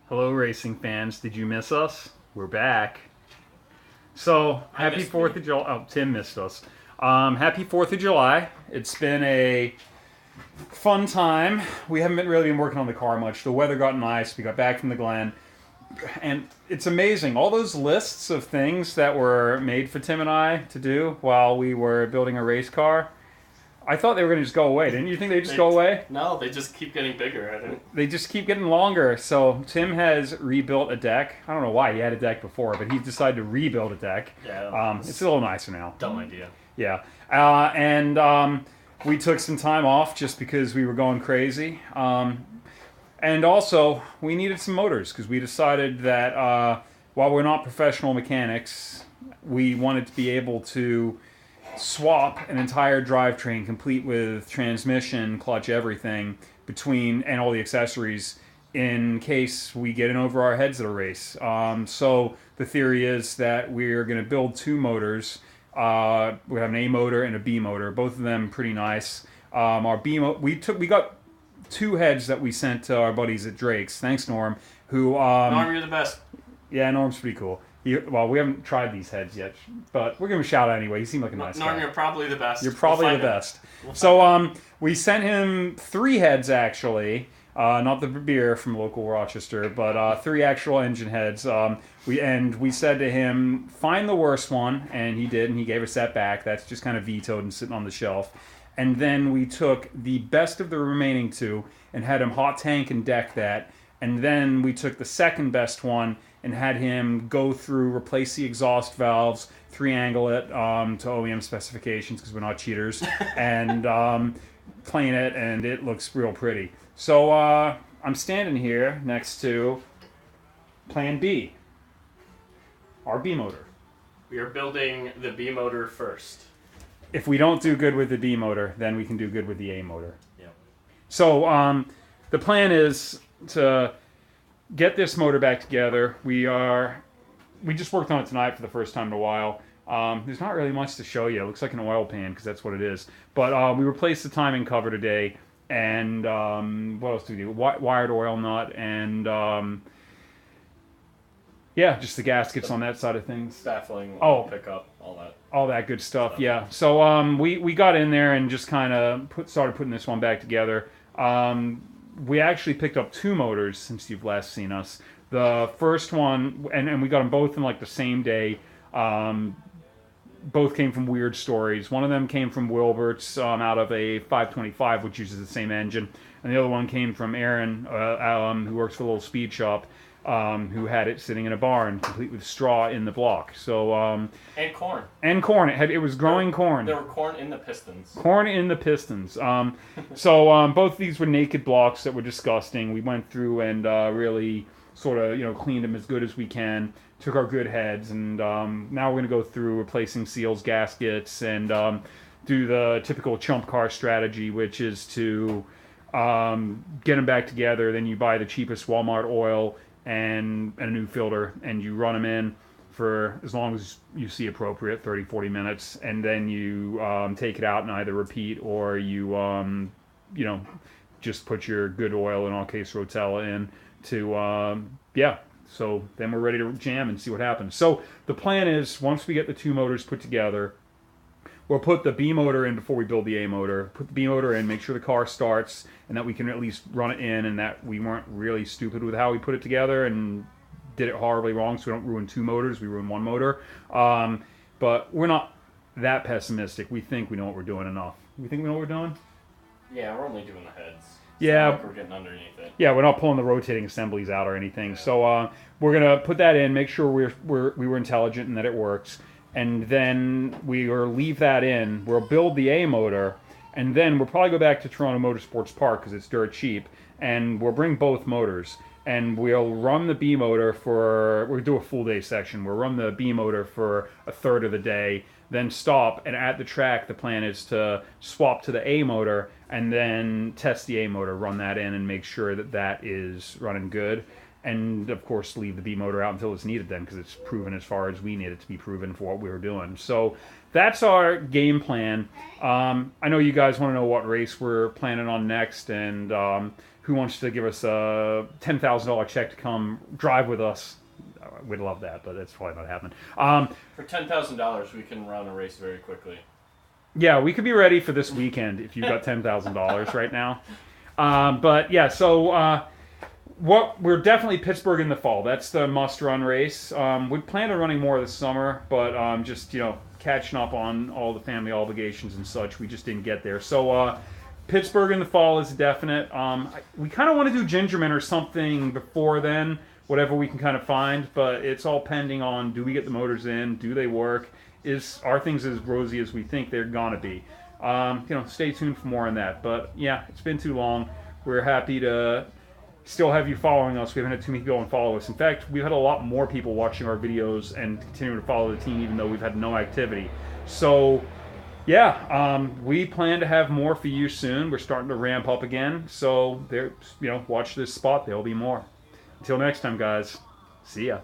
Hello, racing fans. Did you miss us? We're back. So, happy 4th of July. Oh, Tim missed us. Happy 4th of July. It's been a fun time. We haven't really been working on the car much. The weather got nice. We got back from the Glen. And it's amazing. All those lists of things that were made for Tim and I to do while we were building a race car, I thought they were going to just go away. Didn't you think they'd just go away? No, they just keep getting bigger, I think. They just keep getting longer. So Tim has rebuilt a deck. I don't know why he had a deck before, but he decided to rebuild a deck. Yeah. It's a little nicer now. Dumb idea. Yeah. We took some time off just because we were going crazy. And also, we needed some motors because we decided that while we're not professional mechanics, we wanted to be able to swap an entire drivetrain complete with transmission, clutch, everything between and all the accessories in case we get in over our heads at a race. So the theory is that we're going to build two motors. We have an A motor and a B motor, both of them pretty nice. Our we got two heads that we sent to our buddies at Drake's. Thanks, Norm. Who Norm, you're the best. Yeah, Norm's pretty cool. Well, we haven't tried these heads yet, but we're giving him a shout out anyway. He seemed like a nice guy. Norm, you're probably the best. You're probably the best. So we sent him three heads, actually. Not the beer from local Rochester, but three actual engine heads. We said to him, find the worst one, and he did, and he gave us that back. That's just kind of vetoed and sitting on the shelf. And then we took the best of the remaining two and had him hot tank and deck that. And then we took the second best one and had him go through, replace the exhaust valves, three-angle it to OEM specifications because we're not cheaters, and clean it, and it looks real pretty. So I'm standing here next to Plan B, our B motor. We are building the B motor first. If we don't do good with the B motor, then we can do good with the A motor. Yep. So the plan is to get this motor back together. We just worked on it tonight for the first time in a while. There's not really much to show you. It looks like an oil pan because that's what it is. But we replaced the timing cover today, and what else do we do? Wired oil nut, and just the gaskets on that side of things. Baffling, pickup, all that. All that good stuff, yeah. So we got in there and just kind of started putting this one back together. We actually picked up two motors since you've last seen us. The first one, and we got them both in like the same day. Both came from weird stories. One of them came from Wilbert's out of a 525, which uses the same engine. And the other one came from Aaron, who works for a little speed shop, who had it sitting in a barn, complete with straw in the block. So and corn. And corn. It was growing corn. There were corn in the pistons. Corn in the pistons. So both of these were naked blocks that were disgusting. We went through and really sort of cleaned them as good as we can. Took our good heads, and now we're going to go through replacing seals, gaskets, and do the typical chump car strategy, which is to get them back together. Then you buy the cheapest Walmart oil and a new filter, and you run them in for as long as you see appropriate, 30, 40 minutes, and then you take it out and either repeat or you just put your good oil, in our case Rotella, in to so then we're ready to jam and see what happens. So the plan is, once we get the two motors put together, we'll put the B motor in before we build the A motor. Put the B motor in, make sure the car starts, and that we can at least run it in, and that we weren't really stupid with how we put it together and did it horribly wrong, so we don't ruin two motors, we ruin one motor. But we're not that pessimistic. We think we know what we're doing enough. We think we know what we're doing? Yeah, we're only doing the heads. Yeah, like we're getting underneath it. Yeah, we're not pulling the rotating assemblies out or anything. Yeah. So we're gonna put that in, make sure we were intelligent and that it works, and then we'll leave that in. We'll build the A motor, and then we'll probably go back to Toronto Motorsports Park because it's dirt cheap, and we'll bring both motors, and we'll run the B motor we'll do a full day section. We'll run the B motor for a third of the day, then stop, and at the track the plan is to swap to the A motor and then test the A motor, run that in and make sure that that is running good. and of course leave the B motor out until it's needed then, because it's proven as far as we need it to be proven for what we were doing. So that's our game plan. I know you guys want to know what race we're planning on next, and who wants to give us a $10,000 check to come drive with us. We'd love that, but it's probably not happening. For $10,000, we can run a race very quickly. Yeah, we could be ready for this weekend if you've got $10,000 right now. But yeah, so we're definitely Pittsburgh in the fall. That's the must-run race. We plan on running more this summer, but just catching up on all the family obligations and such, we just didn't get there. So Pittsburgh in the fall is definite. We kind of want to do Gingerman or something before then, whatever we can kind of find, but it's all pending on, do we get the motors in, do they work, are things as rosy as we think they're gonna be. Stay tuned for more on that. But yeah, it's been too long. We're happy to still have you following us. We haven't had too many people follow us. In fact, we've had a lot more people watching our videos and continuing to follow the team even though we've had no activity. So yeah, we plan to have more for you soon. We're starting to ramp up again. So watch this spot. There'll be more. Until next time, guys. See ya.